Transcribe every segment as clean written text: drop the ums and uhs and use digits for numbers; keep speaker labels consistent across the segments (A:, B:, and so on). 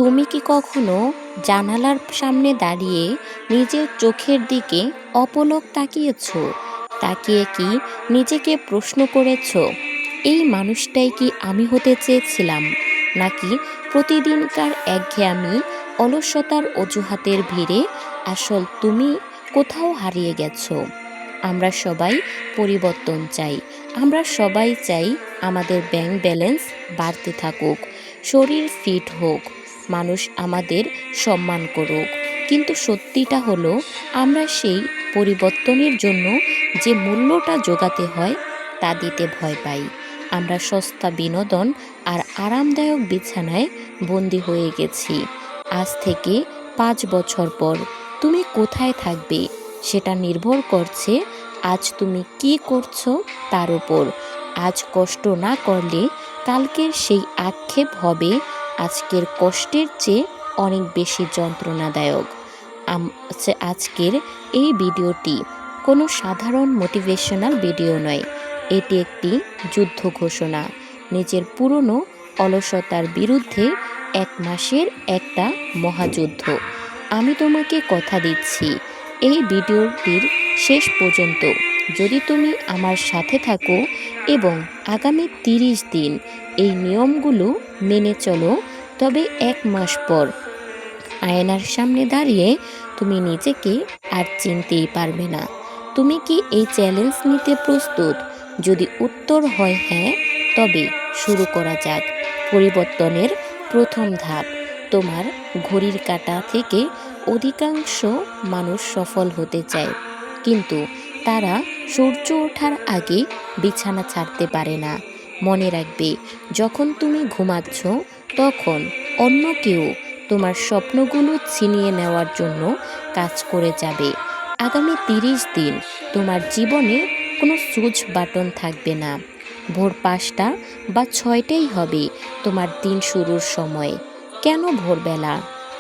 A: তুমি কি কখনো জানালার সামনে দাঁড়িয়ে নিজের চোখের দিকে অপলক তাকিয়েছো? তাকিয়ে কি নিজেকে প্রশ্ন করেছো, এই মানুষটাই কি আমি হতে চেয়েছিলাম? নাকি প্রতিদিনকার একঘেয়েমি, অলসতার অজুহাতের ভিড়ে আসল তুমি কোথাও হারিয়ে গেছো? আমরা সবাই পরিবর্তন চাই। আমরা সবাই চাই আমাদের ব্যাংক ব্যালেন্স বাড়তে থাকুক, শরীর ফিট হোক, মানুষ আমাদের সম্মান করুক। কিন্তু সত্যিটা হলো, আমরা সেই পরিবর্তনের জন্য যে মূল্যটা জোগাতে হয় তা দিতে ভয় পাই। আমরা সস্তা বিনোদন আর আরামদায়ক বিছানায় বন্দি হয়ে গেছি। আজ থেকে 5 বছর পর তুমি কোথায় থাকবে সেটা নির্ভর করছে আজ তুমি কি করছো তার উপর। আজ কষ্ট না করলে কালকের সেই আক্ষেপ হবে আজকের কষ্টের চেয়ে অনেক বেশি যন্ত্রণাদায়ক। আজকের এই ভিডিওটি কোনো সাধারণ মোটিভেশনাল ভিডিও নয়, এটি একটি যুদ্ধ ঘোষণা। নিজের পুরনো অলসতার বিরুদ্ধে 1 মাসের একটা মহাযুদ্ধ। আমি তোমাকে কথা দিচ্ছি, এই ভিডিওটির শেষ পর্যন্ত যদি তুমি আমার সাথে থাকো এবং আগামী 30 দিন এই নিয়মগুলো মেনে চলো, তবে 1 মাস পর আয়নার সামনে দাঁড়িয়ে তুমি নিজেকে আর চিনতেই পারবে না। তুমি কি এই চ্যালেঞ্জ নিতে প্রস্তুত? যদি উত্তর হয় হ্যাঁ, তবে শুরু করা যাক। পরিবর্তনের প্রথম ধাপ। তোমার ঘড়ির কাঁটা থেকে অধিকাংশ মানুষ সফল হতে চায়, কিন্তু তারা সূর্য ওঠার আগে বিছানা ছাড়তে পারে না। মনে রাখবে, যখন তুমি ঘুমাচ্ছ তখন অন্য কেউ তোমার স্বপ্নগুলো ছিনিয়ে নেওয়ার জন্য কাজ করে যাবে। আগামী 30 দিন তোমার জীবনে কোনো সুইচ বাটন থাকবে না। ভোর 5টা বা 6টাই হবে তোমার দিন শুরুর সময়। কেন ভোরবেলা?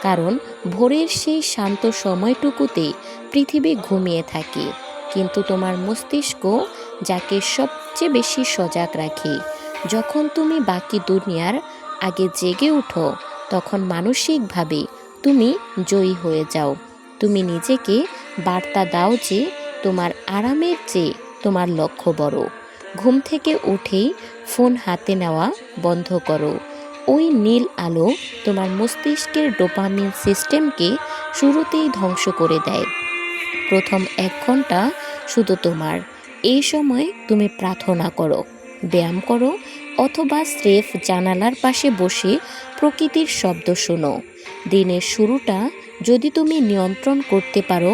A: কারণ ভোরের সেই শান্ত সময়টুকুতে পৃথিবী ঘুমিয়ে থাকে, কিন্তু তোমার মস্তিষ্ক যাকে সবচেয়ে বেশি সজাগ রাখে। যখন তুমি বাকি দুনিয়ার আগে জেগে ওঠো, তখন মানসিকভাবে তুমি জয়ী হয়ে যাও। তুমি নিজেকে বার্তা দাও যে তোমার আরামের চেয়ে তোমার লক্ষ্য বড়। ঘুম থেকে উঠেই ফোন হাতে নেওয়া বন্ধ করো। ওই নীল আলো তোমার মস্তিষ্কের ডোপামিন সিস্টেমকে শুরুতেই ধ্বংস করে দেয়। প্রথম 1 ঘন্টা শুধু তোমার। এই সময় তুমি প্রার্থনা করো, ব্যায়াম করো, অথবা স্রেফ জানালার পাশে বসে প্রকৃতির শব্দ শোনো। দিনের শুরুটা যদি তুমি নিয়ন্ত্রণ করতে পারো,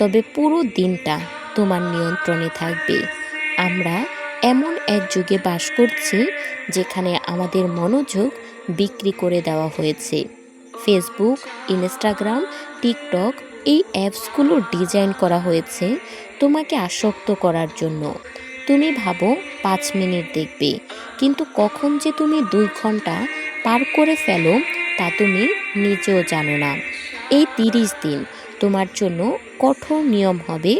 A: তবে পুরো দিনটা তোমার নিয়ন্ত্রণে থাকবে। আমরা এমন এক যুগে বাস করছি যেখানে আমাদের মনোযোগ বিক্রি করে দেওয়া হয়েছে। ফেসবুক, ইনস্টাগ্রাম, টিকটক, এই অ্যাপসগুলো ডিজাইন করা হয়েছে তোমাকে আসক্ত করার জন্য। তুমি ভাবো 5 মিনিট দেখবে, কিন্তু কখন যে তুমি 2 ঘন্টা পার করে ফেলো তা তুমি নিজেও জানো না। এই 30 দিন তোমার জন্য কঠোর নিয়ম হবে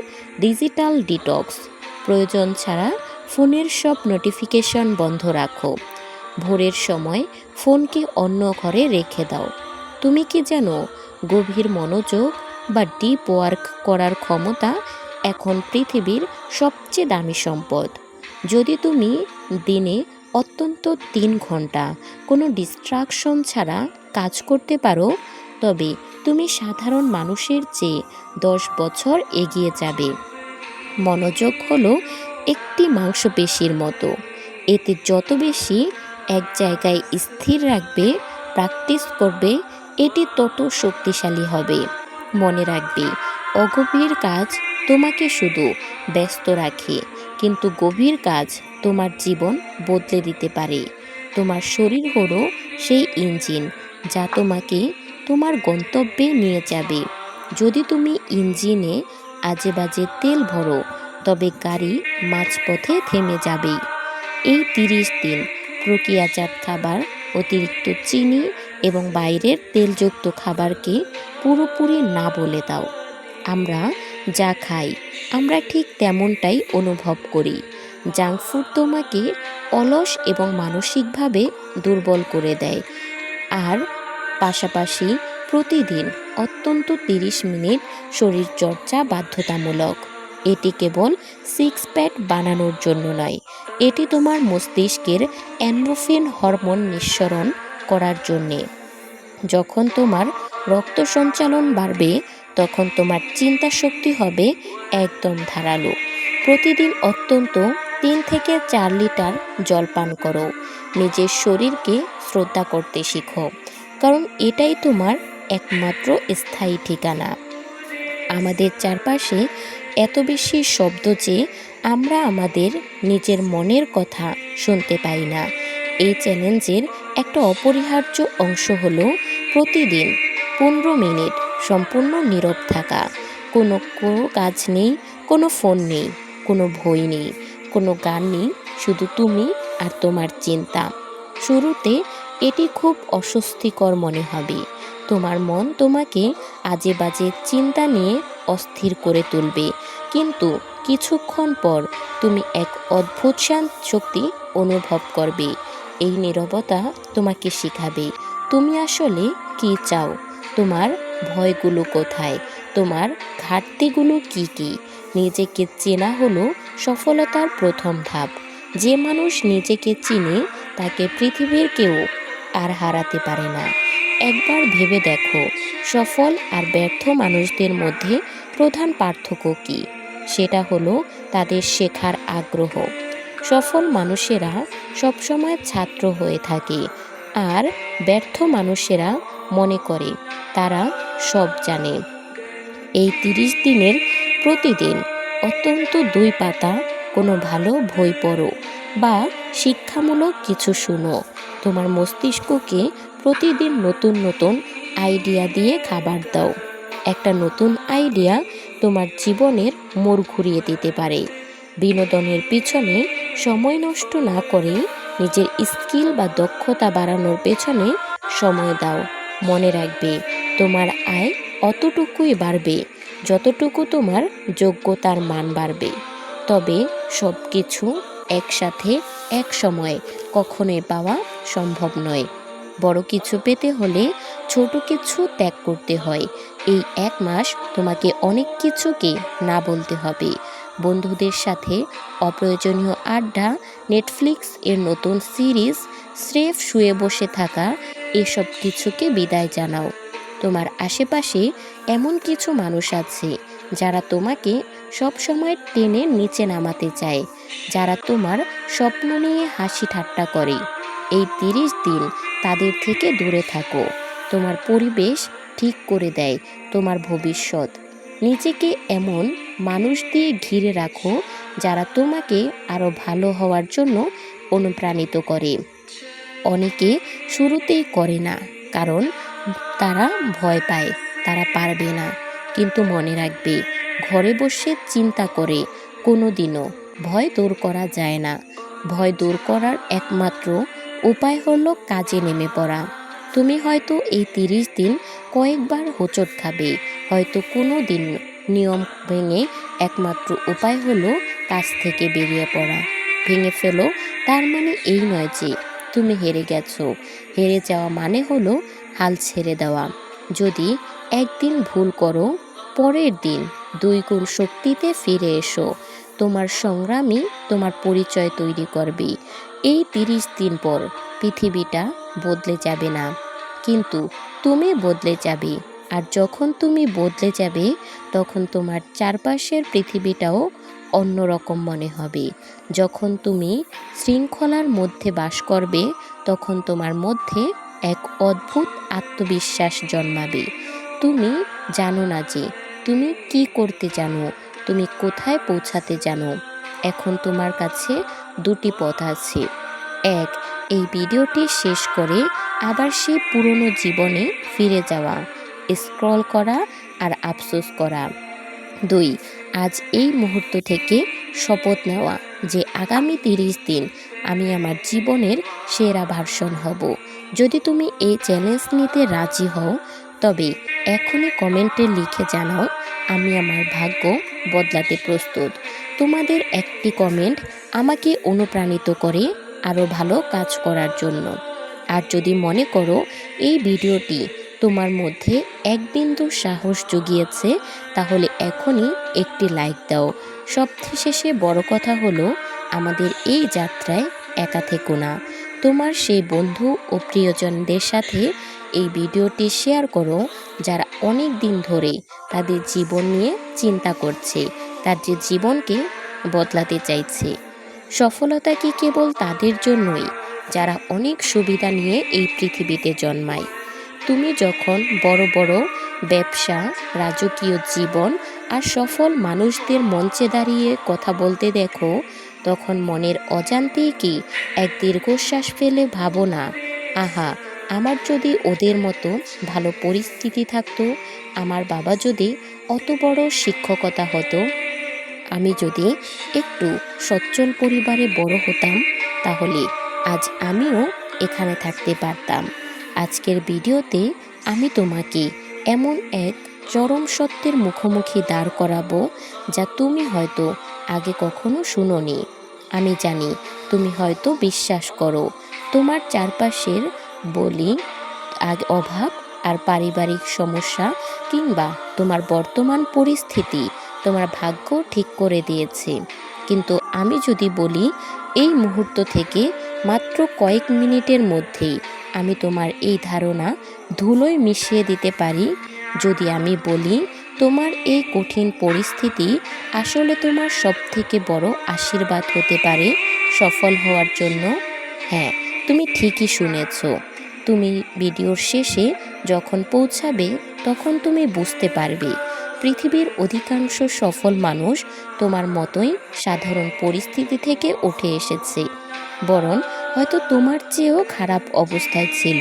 A: ডিজিটাল ডিটক্স। প্রয়োজন ছাড়া ফোনের সব নোটিফিকেশন বন্ধ রাখো। ভোরের সময় ফোনকে অন্য ঘরে রেখে দাও। তুমি কি জানো, গভীর মনোযোগ বা ডিপ ওয়ার্ক করার ক্ষমতা এখন পৃথিবীর সবচেয়ে দামি সম্পদ। যদি তুমি দিনে অন্তত 3 ঘন্টা কোনো ডিস্ট্রাকশন ছাড়া কাজ করতে পারো, তবে তুমি সাধারণ মানুষের চেয়ে 10 বছর এগিয়ে যাবে। মনোযোগ হলো একটি মাংসপেশির মতো। এতে যত বেশি এক জায়গায় স্থির রাখবে, প্র্যাকটিস করবে, এটি তত শক্তিশালী হবে। মনে রাখবে, অগভীর কাজ তোমাকে শুধু ব্যস্ত রাখে, কিন্তু গভীর কাজ তোমার জীবন বদলে দিতে পারে। তোমার শরীর হলো সেই ইঞ্জিন যা তোমাকে তোমার গন্তব্যে নিয়ে যাবে। যদি তুমি ইঞ্জিনে আজে বাজে তেল ভরো, তবে গাড়ি মাঝপথে থেমে যাবে। এই 30 দিন প্রক্রিয়াজাত খাবার, অতিরিক্ত চিনি এবং বাইরের তেলযুক্ত খাবারকে পুরোপুরি না বলে দাও। আমরা যা খাই আমরা ঠিক তেমনটাই অনুভব করি। জাঙ্ক ফুড তোমাকে অলস এবং মানসিকভাবে দুর্বল করে দেয়, আর পাশাপাশি প্রতিদিন অত্যন্ত 30 মিনিট শরীরচর্চা বাধ্যতামূলক। এটি কেবল সিক্স প্যাক বানানোর জন্য নয়, এটি তোমার মস্তিষ্কের এন্ডোরফিন হরমোন নিঃসরণ করার জন্যে। যখন তোমার রক্ত সঞ্চালন বাড়বে, তখন তোমার চিন্তা শক্তি হবে একদম ধারালো। প্রতিদিন অন্তত 3 থেকে 4 লিটার জল পান করো। নিজের শরীরকে শ্রদ্ধা করতে শিখো, কারণ এটাই তোমার একমাত্র স্থায়ী ঠিকানা। আমাদের চারপাশে এত বেশি শব্দ যে আমরা আমাদের নিজের মনের কথা শুনতে পাই না। এই চ্যালেঞ্জের একটা অপরিহার্য অংশ হলো প্রতিদিন 15 মিনিট সম্পূর্ণ নীরব থাকা। কোনো কাজ নেই, কোনো ফোন নেই, কোনো বই নেই, কোনো গান নেই, শুধু তুমি আর তোমার চিন্তা। শুরুতে এটি খুব অস্বস্তিকর মনে হবে। তোমার মন তোমাকে আজে বাজে চিন্তা নিয়ে অস্থির করে তুলবে, কিন্তু কিছুক্ষণ পর তুমি এক অদ্ভুত শক্তি অনুভব করবে। এই নীরবতা তোমাকে শেখাবে তুমি আসলে কি চাও, তোমার ভয়গুলো কোথায়, তোমার ঘাটতিগুলো কি কি। নিজেকে চেনা হলো সফলতার প্রথম ধাপ। যে মানুষ নিজেকে চিনে তাকে পৃথিবীর কেউ আর হারাতে পারে না। একবার ভেবে দেখো, সফল আর ব্যর্থ মানুষদের মধ্যে প্রধান পার্থক্য কী? সেটা হলো তাদের শেখার আগ্রহ। সফল মানুষেরা সবসময় ছাত্র হয়ে থাকে, আর ব্যর্থ মানুষেরা মনে করে তারা সব জানে। এই 30 দিনের প্রতিদিন অত্যন্ত 2 পাতা কোনো ভালো বই পড়ো বা শিক্ষামূলক কিছু শুনো। তোমার মস্তিষ্ককে প্রতিদিন নতুন নতুন আইডিয়া দিয়ে খাবার দাও। একটা নতুন আইডিয়া তোমার জীবনের মোড় ঘুরিয়ে দিতে পারে। বিনোদনের পিছনে সময় নষ্ট না করে নিজের স্কিল বা দক্ষতা বাড়ানোর পেছনে সময় দাও। মনে রাখবে, তোমার আয় অতটুকুই বাড়বে যতটুকু তোমার যোগ্যতার মান বাড়বে। তবে সব কিছু একসাথে এক সময়ে কখনোই পাওয়া সম্ভব নয়। বড় কিছু পেতে হলে ছোট কিছু ত্যাগ করতে হয়। এই 1 মাস তোমাকে অনেক কিছুকে না বলতে হবে। বন্ধুদের সাথে অপ্রয়োজনীয় আড্ডা, নেটফ্লিক্স এর নতুন সিরিজ, স্রেফ শুয়ে বসে থাকা, এসব কিছুকে বিদায় জানাও। তোমার আশেপাশে এমন কিছু মানুষ আছে যারা তোমাকে সবসময় টেনে নিচে নামাতে চায়, যারা তোমার স্বপ্ন নিয়ে হাসি ঠাট্টা করে। এই 30 দিন তাদের থেকে দূরে থাকো। তোমার পরিবেশ ঠিক করে দেয় তোমার ভবিষ্যৎ। নিজেকে এমন মানুষ দিয়ে ঘিরে রাখো যারা তোমাকে আরও ভালো হওয়ার জন্য অনুপ্রাণিত করে। অনেকে শুরুতেই করে না, কারণ তারা ভয় পায়, তারা পারবে না। কিন্তু মনে রাখবে, ঘরে বসে চিন্তা করে কোনো দিনও ভয় দূর করা যায় না। ভয় দূর করার একমাত্র উপায় হলো কাজে নেমে পড়া। তুমি হয়তো এই 30 দিন কয়েকবার হোঁচট খাবে, হয়তো কোনো দিন নিয়ম ভেঙে। একমাত্র উপায় হলো কাজ থেকে বেরিয়ে পড়া। ভেঙে ফেলো তার মানে এই নয় যে তুমি হেরে গেছো। হেরে যাওয়া মানে হলো হাল ছেড়ে দেওয়া। যদি একদিন ভুল করো, পরের দিন 2 গুণ শক্তিতে ফিরে এসো। তোমার সংগ্রামই তোমার পরিচয় তৈরি করবে। এই 30 দিন পর পৃথিবীটা বদলে যাবে না, কিন্তু তুমি বদলে যাবে। আর যখন তুমি বদলে যাবে, তখন তোমার চারপাশের পৃথিবীটাও অন্যরকম মনে হবে। যখন তুমি শৃঙ্খলার মধ্যে বাস করবে, তখন তোমার মধ্যে এক অদ্ভুত আত্মবিশ্বাস জন্মাবে। তুমি জানো না যে তুমি কি করতে জানো, তুমি কোথায় পৌঁছাতে জানো। এখন তোমার কাছে 2টি পথ আছে। 1, এই ভিডিওটি শেষ করে আবার সেই পুরনো জীবনে ফিরে যাওয়া, স্ক্রল করা আর আফসোস করা। 2, আজ এই মুহূর্ত থেকে শপথ নেওয়া যে আগামী 30 দিন আমি আমার জীবনের সেরা ভার্সন হব। যদি তুমি এই চ্যালেঞ্জ নিতে রাজি হও, তবে এখনই কমেন্টে লিখে জানাও, আমি আমার ভাগ্য বদলাতে প্রস্তুত। তোমাদের একটি কমেন্ট আমাকে অনুপ্রাণিত করে আরও ভালো কাজ করার জন্য। আর যদি মনে করো এই ভিডিওটি তোমার মধ্যে এক বিন্দু সাহস জুগিয়েছে, তাহলে এখনই একটি লাইক দাও। সবশেষে বড় কথা হলো, আমাদের এই যাত্রায় একা থেকো না। তোমার সেই বন্ধু ও প্রিয়জনদের সাথে এই ভিডিওটি শেয়ার করো, যারা অনেক দিন ধরে তাদের জীবন নিয়ে চিন্তা করছে, তাদের জীবনকে বদলাতে চাইছে। সফলতা কি কেবল তাদের জন্যই যারা অনেক সুবিধা নিয়ে এই পৃথিবীতে জন্মায়? তুমি যখন বড় বড় ব্যবসা, রাজকীয় জীবন আর সফল মানুষদের মঞ্চে দাঁড়িয়ে কথা বলতে দেখো, তখন মনের অজান্তেই কি এক দীর্ঘশ্বাস ফেলে ভাবো না, আহা, আমার যদি ওদের মতো ভালো পরিস্থিতি থাকতো, আমার বাবা যদি অত বড় শিক্ষকতা হতো, আমি যদি একটু সচ্ছল পরিবারে বড় হতাম, তাহলে আজ আমিও এখানে থাকতে পারতাম। আজকের ভিডিওতে আমি তোমাকে এমন এক চরম সত্যের মুখোমুখি দাঁড় করাবো, যা তুমি হয়তো আগে কখনো শুনোনি। আমি জানি তুমি হয়তো বিশ্বাস করো তোমার চারপাশের বলি অভাব আর পারিবারিক সমস্যা কিংবা তোমার বর্তমান পরিস্থিতি তোমার ভাগ্য ঠিক করে দিয়েছে। কিন্তু আমি যদি বলি, এই মুহূর্ত থেকে মাত্র কয়েক মিনিটের মধ্যেই আমি তোমার এই ধারণা ধুলোয় মিশিয়ে দিতে পারি। যদি আমি বলি, তোমার এই কঠিন পরিস্থিতি আসলে তোমার সবথেকে বড় আশীর্বাদ হতে পারে সফল হওয়ার জন্য। হ্যাঁ, তুমি ঠিকই শুনেছ। তুমি ভিডিওর শেষে যখন পৌঁছাবে, তখন তুমি বুঝতে পারবে পৃথিবীর অধিকাংশ সফল মানুষ তোমার মতোই সাধারণ পরিস্থিতি থেকে উঠে এসেছে, বরং হয়তো তোমার চেয়েও খারাপ অবস্থায় ছিল।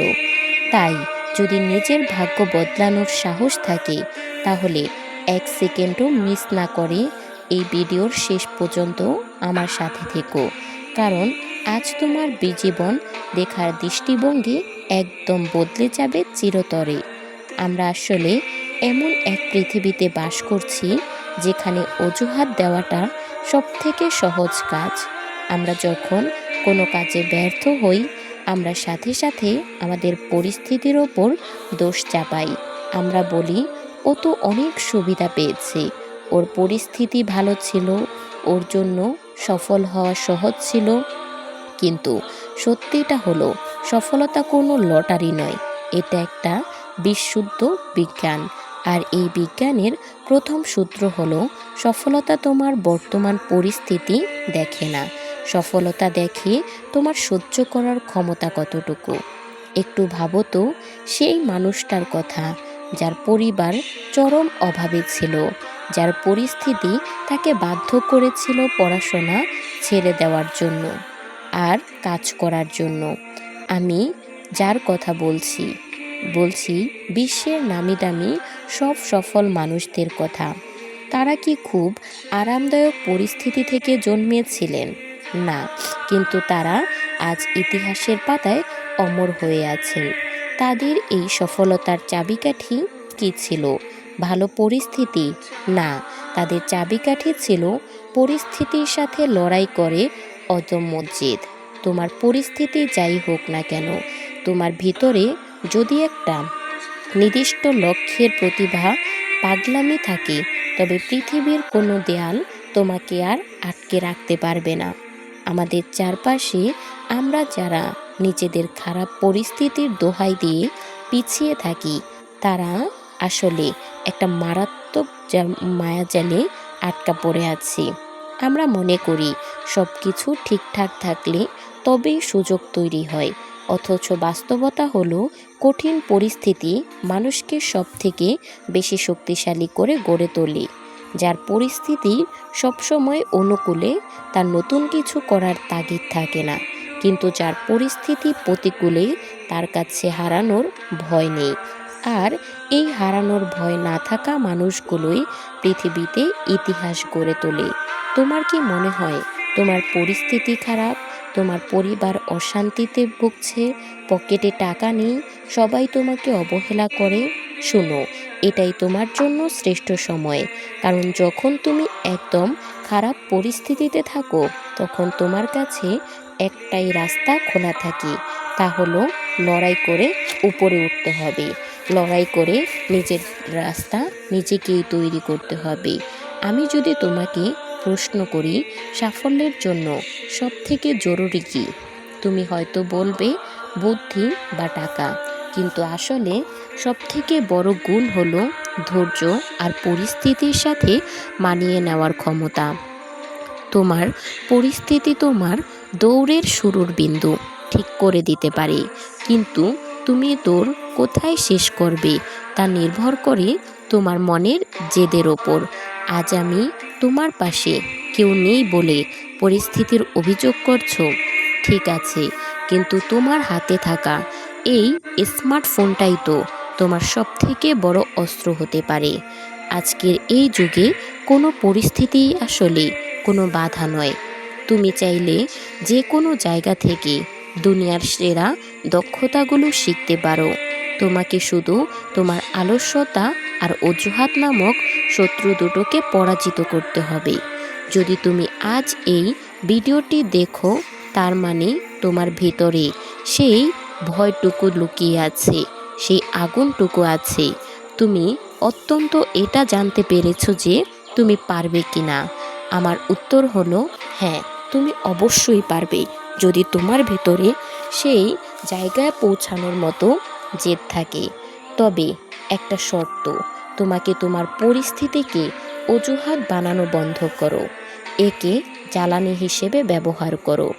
A: তাই যদি নিজের ভাগ্য বদলানোর সাহস থাকে, তাহলে এক সেকেন্ডও মিস না করে এই ভিডিওর শেষ পর্যন্ত আমার সাথে থেকো, কারণ আজ তোমার জীবন দেখার দৃষ্টিভঙ্গি একদম বদলে যাবে চিরতরে। আমরা আসলে এমন এক পৃথিবীতে বাস করছি, যেখানে অজুহাত দেওয়াটা সবথেকে সহজ কাজ। আমরা যখন কোনো কাজে ব্যর্থ হই, আমরা সাথে সাথে আমাদের পরিস্থিতির ওপর দোষ চাপাই। আমরা বলি, ও তো অনেক সুবিধা পেয়েছে, ওর পরিস্থিতি ভালো ছিল, ওর জন্য সফল হওয়া সহজ ছিল। কিন্তু সত্যিটা হলো, সফলতা কোনো লটারি নয়, এটা একটা বিশুদ্ধ বিজ্ঞান। আর এই বিজ্ঞানের প্রথম সূত্র হলো, সফলতা তোমার বর্তমান পরিস্থিতি দেখে না, সফলতা দেখে তোমার সহ্য করার ক্ষমতা কতটুকু। একটু ভাবো তো সেই মানুষটার কথা, যার পরিবার চরম অভাবে ছিল, যার পরিস্থিতি তাকে বাধ্য করেছিল পড়াশোনা ছেড়ে দেওয়ার জন্য আর কাজ করার জন্য। আমি যার কথা বলছি বিশ্বের নামি দামি সব সফল মানুষদের কথা। তারা কি খুব আরামদায়ক পরিস্থিতি থেকে জন্মেছিলেন? না, কিন্তু তারা আজ ইতিহাসের পাতায় অমর হয়ে আছেন। তাদের এই সফলতার চাবিকাঠি কি ছিল? ভালো পরিস্থিতি? না, তাদের চাবিকাঠি ছিল পরিস্থিতির সাথে লড়াই করে অদম্য জেদ। তোমার পরিস্থিতি যাই হোক না কেন, তোমার ভিতরে যদি একটা নির্দিষ্ট লক্ষ্যের প্রতিভা পাগলামি থাকে, তবে পৃথিবীর কোনো দেয়াল তোমাকে আর আটকে রাখতে পারবে না। আমাদের চারপাশে আমরা যারা নিজেদের খারাপ পরিস্থিতির দোহাই দিয়ে পিছিয়ে থাকি, তারা আসলে একটা মারাত্মক মায়াজালে আটকা পড়ে আছি। আমরা মনে করি সব কিছু ঠিকঠাক থাকলে তবেই সুযোগ তৈরি হয়, অথচ বাস্তবতা হলো, কঠিন পরিস্থিতি মানুষকে সবথেকে বেশি শক্তিশালী করে গড়ে তোলে। যার পরিস্থিতি সবসময় অনুকূলে, তার নতুন কিছু করার তাগিদ থাকে না, কিন্তু যার পরিস্থিতি প্রতিকূলে, তার কাছে হারানোর ভয় নেই। আর এই হারানোর ভয় না থাকা মানুষগুলোই পৃথিবীতে ইতিহাস গড়ে তোলে। তোমার কি মনে হয় তোমার পরিস্থিতি খারাপ, তোমার পরিবার অশান্তিতে ভুগছে, পকেটে টাকা নেই, সবাই তোমাকে অবহেলা করে? শোনো, এটাই তোমার জন্য শ্রেষ্ঠ সময়। কারণ যখন তুমি একদম খারাপ পরিস্থিতিতে থাকো, তখন তোমার কাছে একটাই রাস্তা খোলা থাকে, তা হলো লড়াই করে উপরে উঠতে হবে, লড়াই করে নিজের রাস্তা নিজেকেই তৈরি করতে হবে। আমি যদি তোমাকে প্রশ্ন করি সাফল্যের জন্য সবথেকে জরুরি কী, তুমি হয়তো বলবে বুদ্ধি বা টাকা, কিন্তু আসলে সবথেকে বড় গুণ হলো ধৈর্য আর পরিস্থিতির সাথে মানিয়ে নেওয়ার ক্ষমতা। তোমার পরিস্থিতি তোমার দৌড়ের শুরুর বিন্দু ঠিক করে দিতে পারে, কিন্তু তুমি দৌড় কোথায় শেষ করবে তা নির্ভর করে তোমার মনের জেদের ওপর। আজ আমি তোমার পাশে, কেউ নেই বলে পরিস্থিতির অভিযোগ করছো? ঠিক আছে, কিন্তু তোমার হাতে থাকা এই স্মার্টফোনটাই তো তোমার সবথেকে বড় অস্ত্র হতে পারে। আজকের এই যুগে কোনো পরিস্থিতি আসলে কোনো বাধা নয়। তুমি চাইলে যে কোনো জায়গা থেকে দুনিয়ার সেরা দক্ষতাগুলো শিখতে পারো। তোমাকে শুধু তোমার আলস্যতা আর অজুহাত নামক শত্রু দুটোকে পরাজিত করতে হবে। যদি তুমি আজ এই ভিডিওটি দেখো, তার মানে তোমার ভেতরে সেই ভয়টুকু লুকিয়ে আছে, সেই আগুনটুকু আছে। তুমি অত্যন্ত এটা জানতে পেরেছো যে তুমি পারবে কিনা। আমার উত্তর হলো হ্যাঁ, তুমি অবশ্যই পারবে, যদি তোমার ভেতরে সেই জায়গায় পৌঁছানোর মতো জেদ থাকে। তবে একটা শর্ত, তোমাকে তোমার পরিস্থিতিকে অজুহাত বানানো বন্ধ করো, একে জ্বালানি হিসেবে ব্যবহার করো।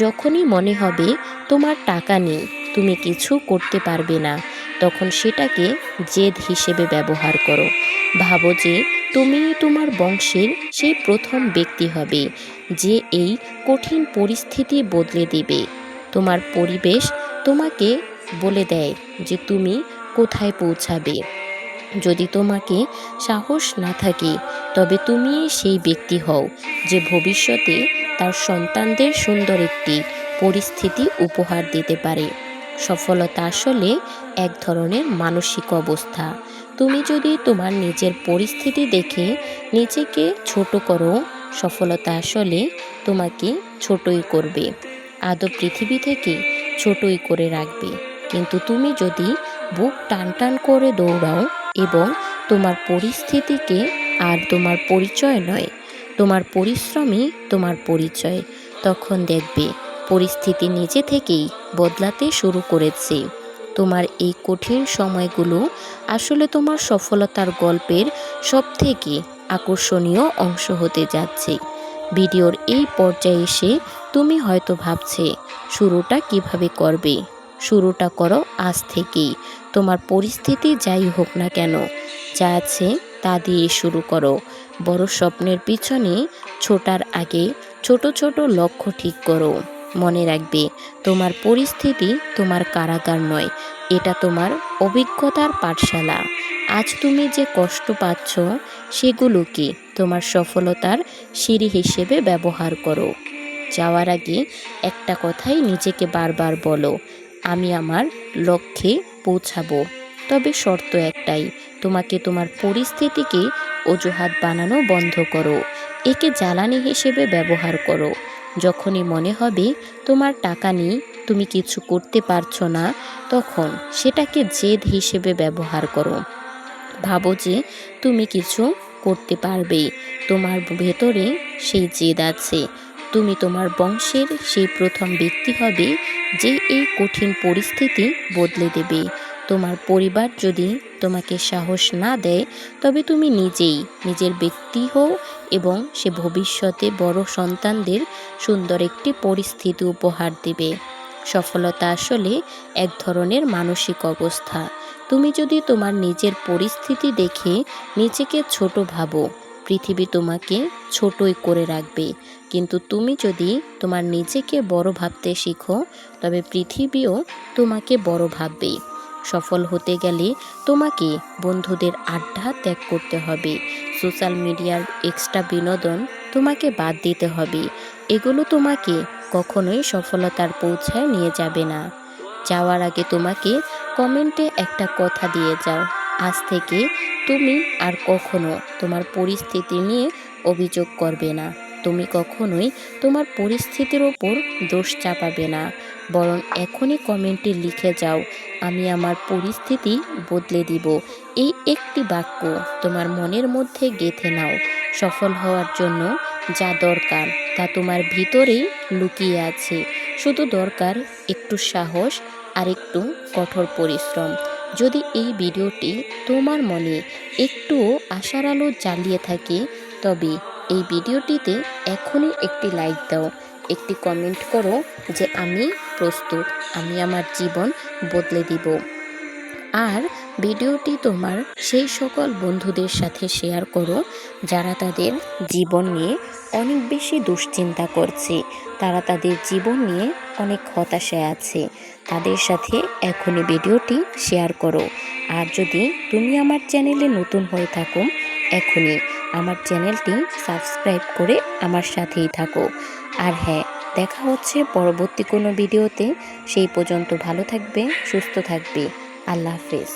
A: যখনই মনে হবে তোমার টাকা নেই, তুমি কিছু করতে পারবে না, তখন সেটাকে জেদ হিসেবে ব্যবহার করো। ভাবো যে তুমি তোমার বংশের সেই প্রথম ব্যক্তি হবে যে এই কঠিন পরিস্থিতি বদলে দেবে। তোমার পরিবেশ তোমাকে বলে দেয় যে তুমি কোথায় পৌঁছাবে। যদি তোমাকে সাহস না থাকে, তবে তুমি সেই ব্যক্তি হও যে ভবিষ্যতে তার সন্তানদের সুন্দর একটি পরিস্থিতি উপহার দিতে পারে। সফলতা আসলে এক ধরনের মানসিক অবস্থা। তুমি যদি তোমার নিজের পরিস্থিতি দেখে নিজেকে ছোট করো, সফলতা আসলে তোমাকে ছোটই করবে, আদৌ পৃথিবী থেকে ছোটই করে রাখবে। কিন্তু তুমি যদি বুক টান টান করে দৌড়াও এবং তোমার পরিস্থিতিকে, আর তোমার পরিচয় নয়, তোমার পরিশ্রমই তোমার পরিচয়, তখন দেখবে পরিস্থিতি নিজে থেকেই বদলাতে শুরু করেছে। তোমার এই কঠিন সময়গুলো আসলে তোমার সফলতার গল্পের সবথেকে আকর্ষণীয় অংশ হতে যাচ্ছে। ভিডিওর এই পর্যায়ে এসে তুমি হয়তো ভাবছে শুরুটা কিভাবে করবে। শুরুটা করো আজ থেকেই। তোমার পরিস্থিতি যাই হোক না কেন, যা আছে তা দিয়ে শুরু করো। বড় স্বপ্নের পিছনে ছোটার আগে ছোট ছোট লক্ষ্য ঠিক করো। মনে রাখবে, তোমার পরিস্থিতি তোমার কারাগার নয়, এটা তোমার অভিজ্ঞতার পাঠশালা। আজ তুমি যে কষ্ট পাচ্ছ, সেগুলোকে তোমার সফলতার সিঁড়ি হিসেবে ব্যবহার করো। যাওয়ার আগে একটা কথাই নিজেকে বারবার বলো, আমি আমার লক্ষ্যে পৌঁছাবো। তবে শর্ত একটাই, তোমাকে তোমার পরিস্থিতিকে অজুহাত বানানো বন্ধ করো, একে জ্বালানি হিসেবে ব্যবহার করো। যখনই মনে হবে তোমার টাকা নেই, তুমি কিছু করতে পারছো না, তখন সেটাকে জেদ হিসেবে ব্যবহার করো। ভাবো যে তুমি কিছু করতে পারবে, তোমার ভেতরে সেই জেদ আছে। তুমি তোমার বংশের সেই প্রথম ব্যক্তি হবে যে এই কঠিন পরিস্থিতি বদলে দেবে। তোমার পরিবার যদি তোমাকে সাহস না দেয়, তবে তুমি নিজেই নিজের ব্যক্তি হও এবং সে ভবিষ্যতে বড় সন্তানদের সুন্দর একটি পরিস্থিতি উপহার দেবে। সফলতা আসলে এক ধরনের মানসিক অবস্থা। তুমি যদি তোমার নিজের পরিস্থিতি দেখে নিজেকে ছোট ভাবো, পৃথিবী তোমাকে ছোটই করে রাখবে। কিন্তু তুমি যদি তোমার নিজেকে বড় ভাবতে শিখো, তবে পৃথিবীও তোমাকে বড় ভাববে। সফল হতে গেলে তোমাকে বন্ধুদের আড্ডা ত্যাগ করতে হবে, সোশ্যাল মিডিয়ার এক্সট্রা বিনোদন তোমাকে বাদ দিতে হবে। এগুলো তোমাকে কখনোই সফলতার পৌঁছায় নিয়ে যাবে না। যাওয়ার আগে তোমাকে কমেন্টে একটা কথা দিয়ে যাও, আজ থেকে তুমি আর কখনো তোমার পরিস্থিতি নিয়ে অভিযোগ করবে না। তুমি কখনোই তোমার পরিস্থিতির ওপর দোষ চাপাবে না। বরং এখনই কমেন্টে লিখে যাও, আমি আমার পরিস্থিতি বদলে দিব। এই একটি বাক্য তোমার মনের মধ্যে গেঁথে নাও। সফল হওয়ার জন্য যা দরকার তা তোমার ভিতরেই লুকিয়ে আছে। শুধু দরকার একটু সাহস আর একটু কঠোর পরিশ্রম। যদি এই ভিডিওটি তোমার মনে একটুও আশার আলো জ্বালিয়ে থাকে, তবে এই ভিডিওটিতে এখনই একটি লাইক দাও, একটি কমেন্ট করো যে আমি প্রস্তুত, আমি আমার জীবন বদলে দিব। আর ভিডিওটি তোমার সেই সকল বন্ধুদের সাথে শেয়ার করো যারা তাদের জীবন নিয়ে অনেক বেশি দুশ্চিন্তা করছে, তারা তাদের জীবন নিয়ে অনেক হতাশায় আছে। তাদের সাথে এখনই ভিডিওটি শেয়ার করো। আর যদি তুমি আমার চ্যানেলে নতুন হয়ে থাকো, এখনই আমার চ্যানেলটি সাবস্ক্রাইব করে আমার সাথেই থাকো। আর হ্যাঁ, দেখা হচ্ছে পরবর্তী কোনো ভিডিওতে। সেই পর্যন্ত ভালো থাকবে, সুস্থ থাকবে। আল্লাহ হাফেজ।